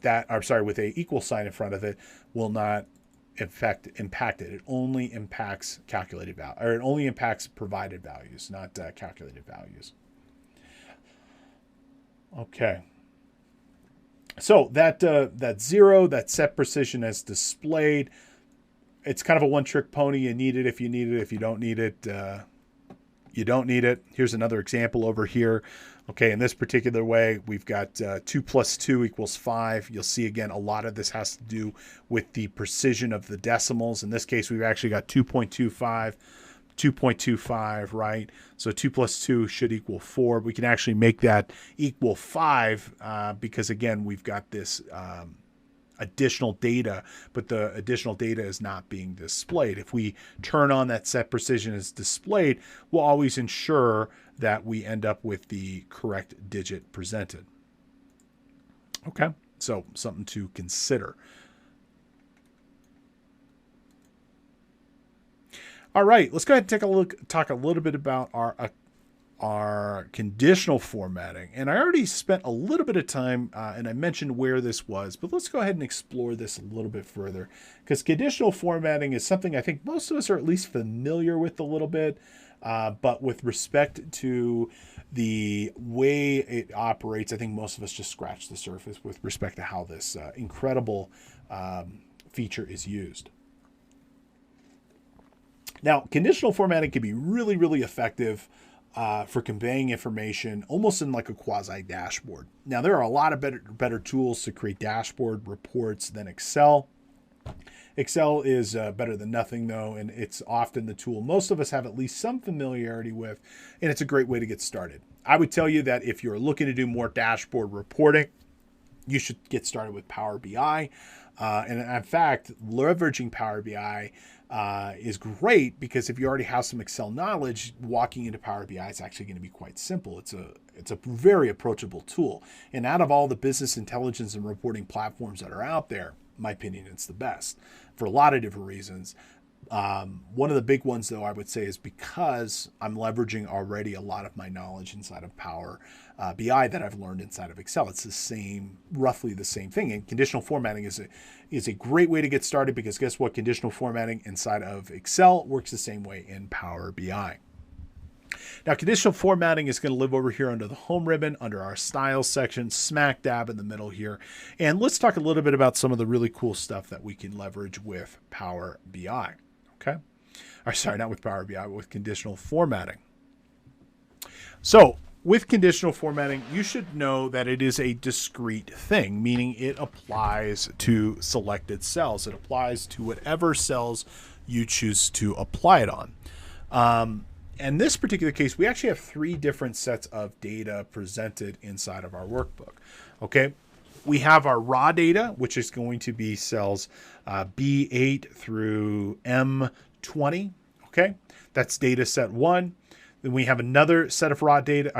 with a equal sign in front of it, will not impact it. It only impacts calculated value, or it only impacts provided values, not calculated values. Okay. So that 0, that set precision as displayed, it's kind of a one-trick pony. You need it if you need it. If you don't need it, you don't need it. Here's another example over here. Okay, in this particular way, we've got 2 plus 2 equals 5. You'll see, again, a lot of this has to do with the precision of the decimals. In this case, we've actually got 2.25 2.25, right? So 2 plus 2 should equal 4. We can actually make that equal 5 because, again, we've got this additional data, but the additional data is not being displayed. If we turn on that set precision is displayed, we'll always ensure that we end up with the correct digit presented. Okay, so something to consider. All right, let's go ahead and take a look, talk a little bit about our conditional formatting. And I already spent a little bit of time and I mentioned where this was, but let's go ahead and explore this a little bit further, because conditional formatting is something I think most of us are at least familiar with a little bit, but with respect to the way it operates, I think most of us just scratch the surface with respect to how this incredible feature is used. Now, conditional formatting can be really, really effective for conveying information almost in like a quasi dashboard. Now, there are a lot of better tools to create dashboard reports than Excel. Excel is better than nothing, though, and it's often the tool most of us have at least some familiarity with, and it's a great way to get started. I would tell you that if you're looking to do more dashboard reporting, you should get started with Power BI. And in fact, leveraging Power BI is great, because if you already have some Excel knowledge, walking into Power BI is actually going to be quite simple. It's a very approachable tool. And out of all the business intelligence and reporting platforms that are out there, in my opinion, it's the best for a lot of different reasons. One of the big ones, though, I would say is because I'm leveraging already a lot of my knowledge inside of Power BI that I've learned inside of Excel. It's the same, roughly the same thing. And conditional formatting is a great way to get started, because guess what? Conditional formatting inside of Excel works the same way in Power BI. Now, conditional formatting is going to live over here under the home ribbon, under our styles section, smack dab in the middle here. And let's talk a little bit about some of the really cool stuff that we can leverage with Power BI. Okay. Or sorry, not with Power BI, but with conditional formatting. So with conditional formatting, you should know that it is a discrete thing, meaning it applies to selected cells. It applies to whatever cells you choose to apply it on. In this particular case, we actually have 3 different sets of data presented inside of our workbook. Okay. We have our raw data, which is going to be cells B8 through M20. Okay. That's data set 1. Then we have another set of raw data,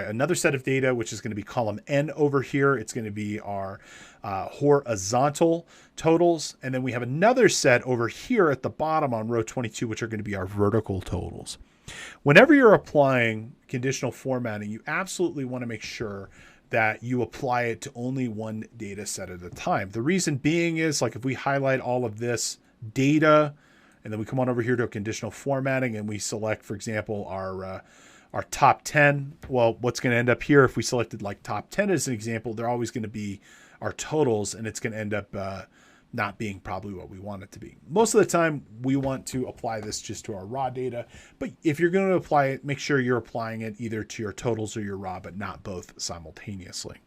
another set of data, which is going to be column N over here. It's going to be our horizontal totals. And then we have another set over here at the bottom on row 22, which are going to be our vertical totals. Whenever you're applying conditional formatting, you absolutely want to make sure that you apply it to only one data set at a time. The reason being is, like, if we highlight all of this data and then we come on over here to a conditional formatting and we select, for example, our top 10, well, what's going to end up here, if we selected like top 10 as an example, they're always going to be our totals, and it's going to end up not being probably what we want it to be. Most of the time, we want to apply this just to our raw data, but if you're going to apply it, make sure you're applying it either to your totals or your raw, but not both simultaneously.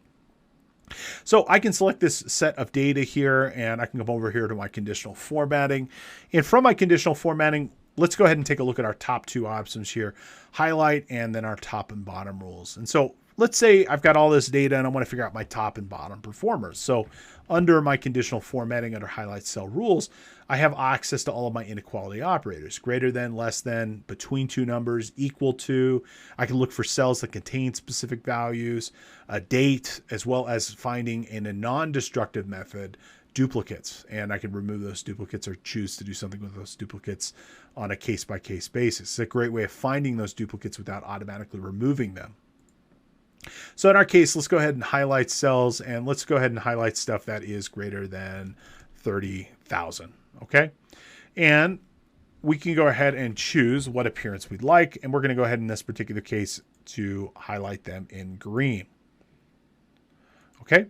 So I can select this set of data here, and I can come over here to my conditional formatting. And from my conditional formatting, let's go ahead and take a look at our top 2 options here, highlight, and then our top and bottom rules. And so let's say I've got all this data and I want to figure out my top and bottom performers. So under my conditional formatting, under highlight cell rules, I have access to all of my inequality operators: greater than, less than, between 2 numbers, equal to. I can look for cells that contain specific values, a date, as well as finding in a non-destructive method duplicates. And I can remove those duplicates or choose to do something with those duplicates on a case-by-case basis. It's a great way of finding those duplicates without automatically removing them. So in our case, let's go ahead and highlight cells, and let's go ahead and highlight stuff that is greater than 30,000. Okay. And we can go ahead and choose what appearance we'd like. And we're going to go ahead in this particular case to highlight them in green. Okay.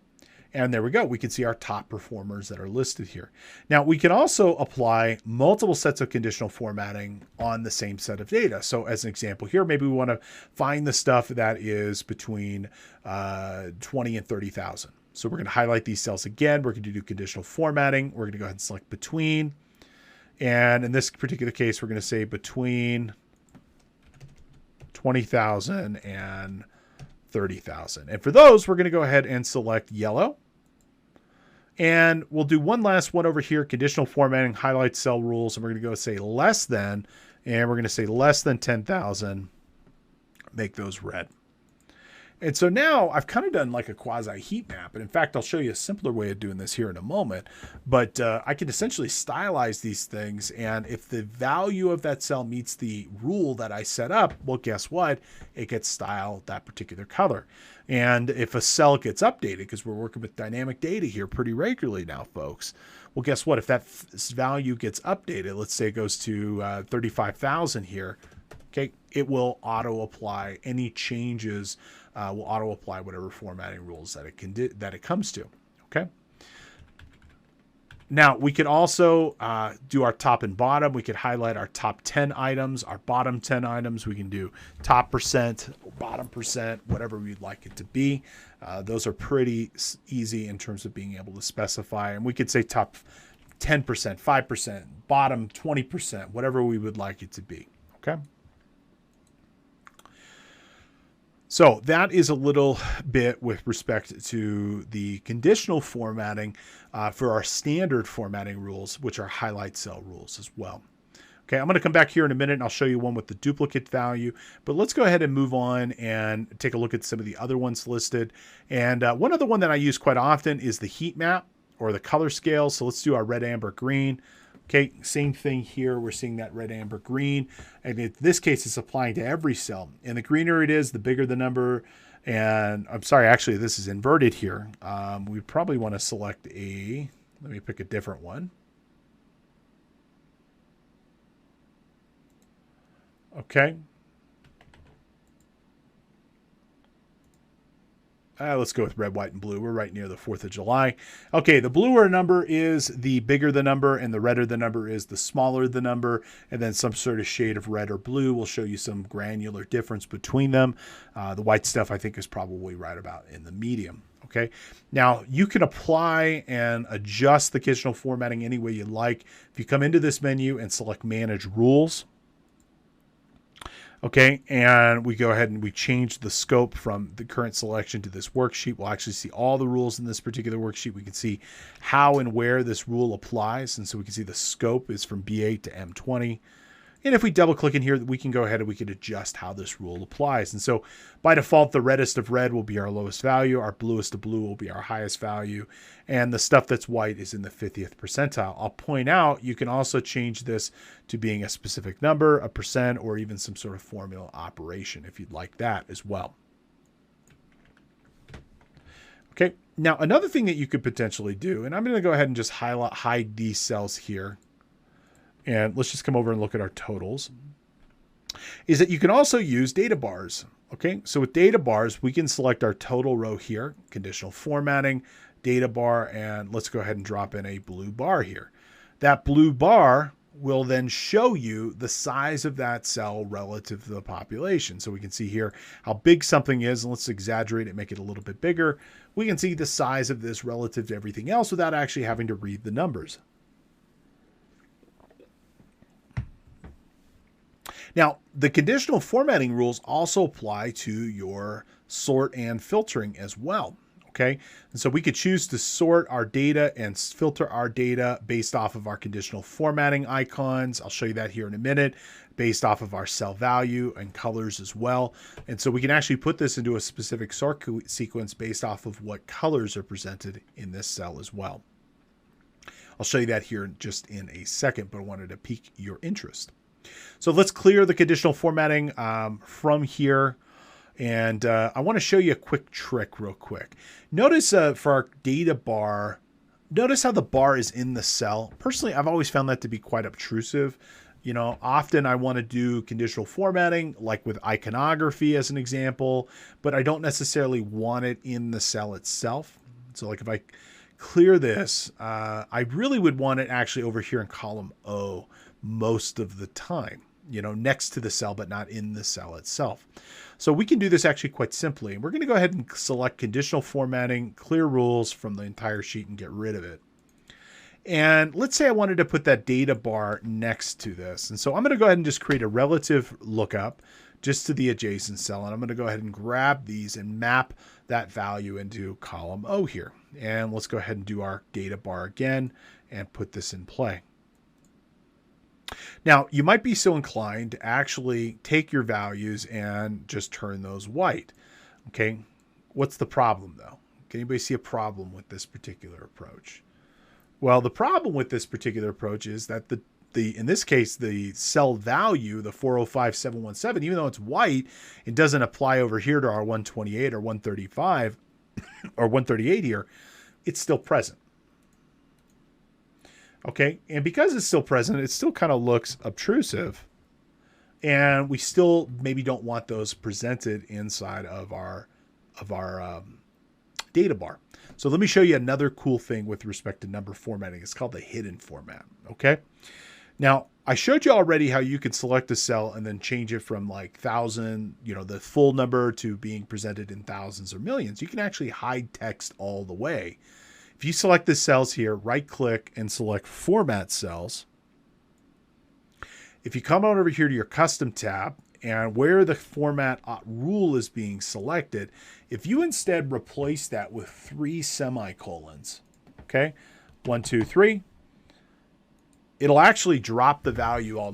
And there we go. We can see our top performers that are listed here. Now, we can also apply multiple sets of conditional formatting on the same set of data. So as an example here, maybe we want to find the stuff that is between 20 and 30,000. So we're going to highlight these cells again. We're going to do conditional formatting. We're going to go ahead and select between. And in this particular case, we're going to say between 20,000, and 30,000. And for those, we're going to go ahead and select yellow. And we'll do one last one over here, conditional formatting, highlight cell rules. And we're going to go say less than, and we're going to say less than 10,000, make those red. And so now I've kind of done like a quasi heat map. And in fact, I'll show you a simpler way of doing this here in a moment. But I can essentially stylize these things. And if the value of that cell meets the rule that I set up, well, guess what? It gets styled that particular color. And if a cell gets updated, because we're working with dynamic data here pretty regularly now, folks, well, guess what? If that value gets updated, let's say it goes to 35,000 here, okay, it will auto apply any changes. Will auto apply whatever formatting rules that it comes to. Okay. Now we could also do our top and bottom. We could highlight our top 10 items, our bottom 10 items. We can do top percent, bottom percent, whatever we'd like it to be. Those are pretty easy in terms of being able to specify. And we could say top 10%, 5%, bottom 20%, whatever we would like it to be. Okay. So that is a little bit with respect to the conditional formatting for our standard formatting rules, which are highlight cell rules as well. Okay, I'm going to come back here in a minute and I'll show you one with the duplicate value, but let's go ahead and move on and take a look at some of the other ones listed. And one other one that I use quite often is the heat map or the color scale. So let's do our red, amber, green. Okay, same thing here. We're seeing that red, amber, green. And in this case, it's applying to every cell. And the greener it is, the bigger the number. And I'm sorry, actually, this is inverted here. We probably want to select let me pick a different one. Okay. Let's go with red, white, and blue. We're right near the 4th of July. Okay, the bluer number is the bigger the number, and the redder the number is the smaller the number, and then some sort of shade of red or blue will show you some granular difference between them. The white stuff, I think, is probably right about in the medium. Okay, now you can apply and adjust the conditional formatting any way you like. If you come into this menu and select Manage Rules, okay, and we go ahead and we change the scope from the current selection to this worksheet. We'll actually see all the rules in this particular worksheet. We can see how and where this rule applies. And so we can see the scope is from B8 to M20. And if we double click in here, we can go ahead and we can adjust how this rule applies. And so by default, the reddest of red will be our lowest value. Our bluest of blue will be our highest value. And the stuff that's white is in the 50th percentile. I'll point out, you can also change this to being a specific number, a percent, or even some sort of formula operation if you'd like that as well. Okay, now another thing that you could potentially do, and I'm going to go ahead and just hide these cells here. And let's just come over and look at our totals, is that you can also use data bars. Okay, so with data bars, we can select our total row here, conditional formatting, data bar, and let's go ahead and drop in a blue bar here. That blue bar will then show you the size of that cell relative to the population. So we can see here how big something is, and let's exaggerate it, make it a little bit bigger. We can see the size of this relative to everything else without actually having to read the numbers. Now, the conditional formatting rules also apply to your sort and filtering as well. Okay, and so we could choose to sort our data and filter our data based off of our conditional formatting icons. I'll show you that here in a minute, based off of our cell value and colors as well. And so we can actually put this into a specific sort sequence based off of what colors are presented in this cell as well. I'll show you that here just in a second, but I wanted to pique your interest. So let's clear the conditional formatting from here. And I want to show you a quick trick real quick. Notice for our data bar, notice how the bar is in the cell. Personally, I've always found that to be quite obtrusive. You know, often I want to do conditional formatting, like with iconography as an example, but I don't necessarily want it in the cell itself. So like if I clear this, I really would want it actually over here in column O most of the time, you know, next to the cell, but not in the cell itself. So we can do this actually quite simply. And we're going to go ahead and select conditional formatting, clear rules from the entire sheet and get rid of it. And let's say I wanted to put that data bar next to this. And so I'm going to go ahead and just create a relative lookup just to the adjacent cell. And I'm going to go ahead and grab these and map that value into column O here. And let's go ahead and do our data bar again and put this in play. Now, you might be so inclined to actually take your values and just turn those white. Okay, what's the problem though? Can anybody see a problem with this particular approach? Well, the problem with this particular approach is that in this case, the cell value, the 405717, even though it's white, it doesn't apply over here to our 128 or 135 or 138 here. It's still present. Okay, and because it's still present, it still kind of looks obtrusive, and we still maybe don't want those presented inside of our data bar. So let me show you another cool thing with respect to number formatting. It's called the hidden format. Okay, now I showed you already how you can select a cell and then change it from like 1,000, the full number, to being presented in thousands or millions. You can actually hide text all the way. If you select the cells here, right click and select format cells. If you come on over here to your custom tab and where the format rule is being selected, if you instead replace that with 3 semicolons, okay, 1, 2, 3, it'll actually drop the value all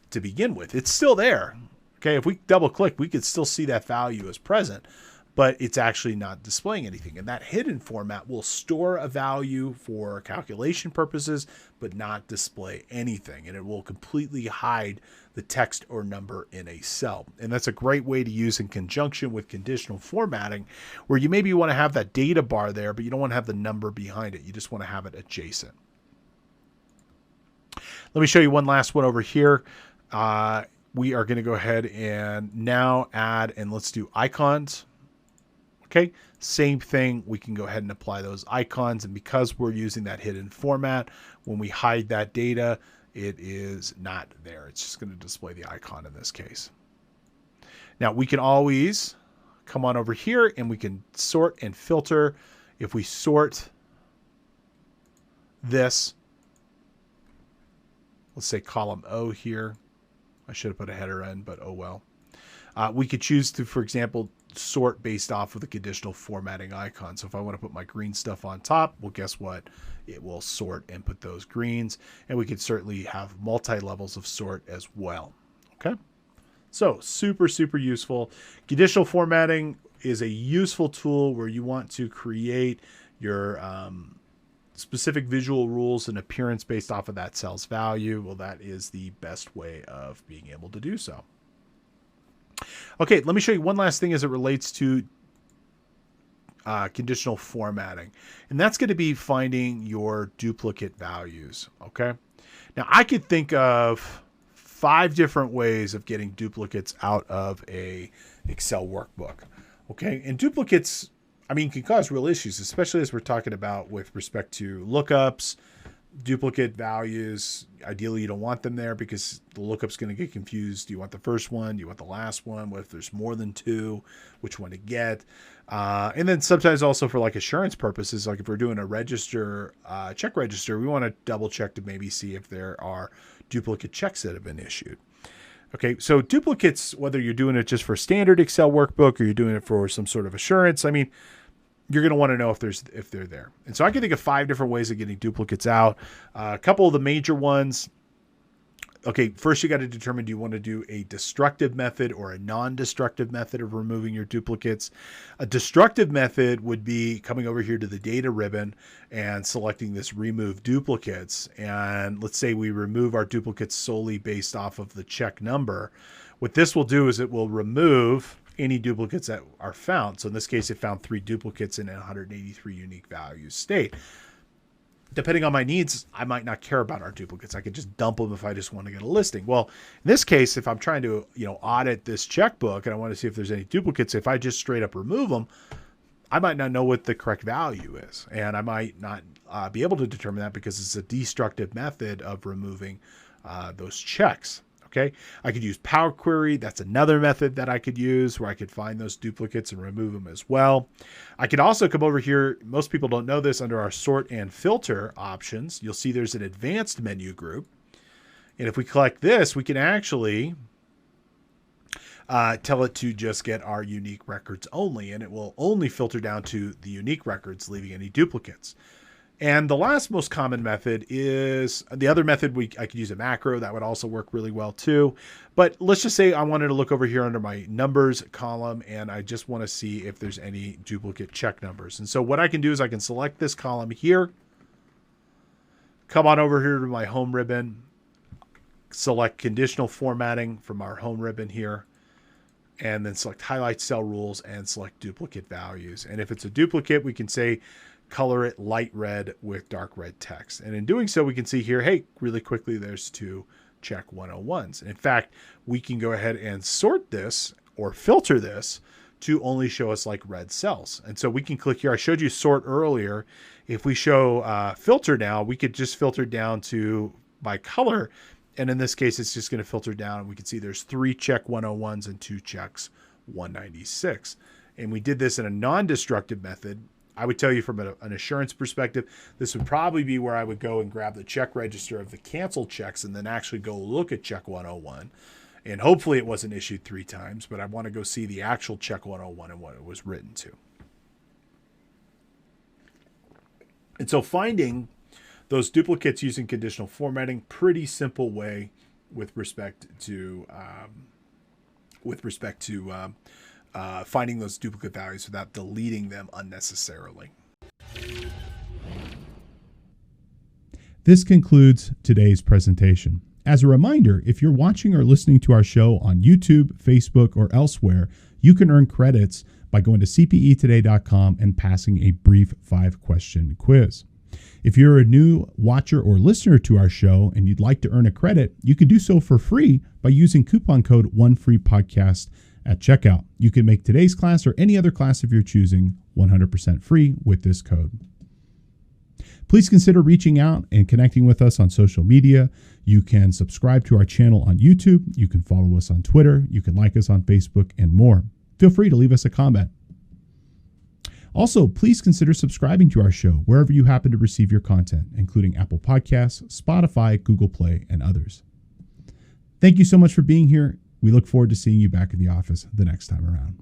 to begin with. It's still there. Okay, if we double click, we could still see that value as present, but it's actually not displaying anything. And that hidden format will store a value for calculation purposes, but not display anything. And it will completely hide the text or number in a cell. And that's a great way to use in conjunction with conditional formatting, where you maybe want to have that data bar there, but you don't want to have the number behind it. You just want to have it adjacent. Let me show you one last one over here. We are going to go ahead and now add, and let's do icons. Okay, same thing. We can go ahead and apply those icons. And because we're using that hidden format, when we hide that data, it is not there. It's just going to display the icon in this case. Now we can always come on over here and we can sort and filter. If we sort this, let's say column O here. I should have put a header in, but oh well. We could choose to, for example, sort based off of the conditional formatting icon. So if I want to put my green stuff on top, well, guess what? It will sort and put those greens. And we could certainly have multi-levels of sort as well. Okay. So super, super useful. Conditional formatting is a useful tool where you want to create your specific visual rules and appearance based off of that cell's value. Well, that is the best way of being able to do so. Okay, let me show you one last thing as it relates to conditional formatting. And that's going to be finding your duplicate values. Okay. Now I could think of 5 different ways of getting duplicates out of a Excel workbook. Okay. And duplicates, I mean, can cause real issues, especially as we're talking about with respect to lookups, duplicate values. Ideally, you don't want them there because the lookup's going to get confused. Do you want the first one? Do you want the last one? What if there's more than 2? Which one to get? And then sometimes also for like assurance purposes, like if we're doing a register, check register, we want to double check to maybe see if there are duplicate checks that have been issued. Okay, so duplicates, whether you're doing it just for standard Excel workbook or you're doing it for some sort of assurance, I mean, you're going to want to know if they're there. And so I can think of 5 different ways of getting duplicates out. A couple of the major ones. Okay, first you got to determine, do you want to do a destructive method or a non-destructive method of removing your duplicates? A destructive method would be coming over here to the data ribbon and selecting this remove duplicates. And let's say we remove our duplicates solely based off of the check number. What this will do is it will remove any duplicates that are found. So in this case, it found 3 duplicates in a 183 unique values state. Depending on my needs, I might not care about our duplicates. I could just dump them if I just want to get a listing. Well, in this case, if I'm trying to, audit this checkbook and I want to see if there's any duplicates, if I just straight up remove them, I might not know what the correct value is. And I might not be able to determine that because it's a destructive method of removing those checks. Okay, I could use Power Query. That's another method that I could use where I could find those duplicates and remove them as well. I could also come over here. Most people don't know this. Under our sort and filter options, you'll see there's an advanced menu group. And if we click this, we can actually tell it to just get our unique records only, and it will only filter down to the unique records, leaving any duplicates. And the last most common method is the other method. I could use a macro. That would also work really well too. But let's just say I wanted to look over here under my numbers column, and I just want to see if there's any duplicate check numbers. And so what I can do is I can select this column here, come on over here to my home ribbon, select conditional formatting from our home ribbon here, and then select highlight cell rules and select duplicate values. And if it's a duplicate, we can say color it light red with dark red text. And in doing so, we can see here, hey, really quickly, there's 2 check 101s. In fact, we can go ahead and sort this or filter this to only show us like red cells. And so we can click here. I showed you sort earlier. If we show filter now, we could just filter down to by color. And in this case, it's just going to filter down. And we can see there's 3 check 101s and 2 checks 196. And we did this in a non-destructive method. I would tell you from an assurance perspective, this would probably be where I would go and grab the check register of the canceled checks and then actually go look at check 101. And hopefully it wasn't issued 3 times, but I want to go see the actual check 101 and what it was written to. And so finding those duplicates using conditional formatting, pretty simple way with respect to finding those duplicate values without deleting them unnecessarily. This concludes today's presentation. As a reminder, if you're watching or listening to our show on YouTube, Facebook, or elsewhere, you can earn credits by going to cpetoday.com and passing a brief 5-question quiz. If you're a new watcher or listener to our show and you'd like to earn a credit, you can do so for free by using coupon code ONEFREEPODCAST at checkout. You can make today's class or any other class of your choosing 100% free with this code. Please consider reaching out and connecting with us on social media. You can subscribe to our channel on YouTube. You can follow us on Twitter. You can like us on Facebook and more. Feel free to leave us a comment. Also, please consider subscribing to our show wherever you happen to receive your content, including Apple Podcasts, Spotify, Google Play, and others. Thank you so much for being here. We look forward to seeing you back at the office the next time around.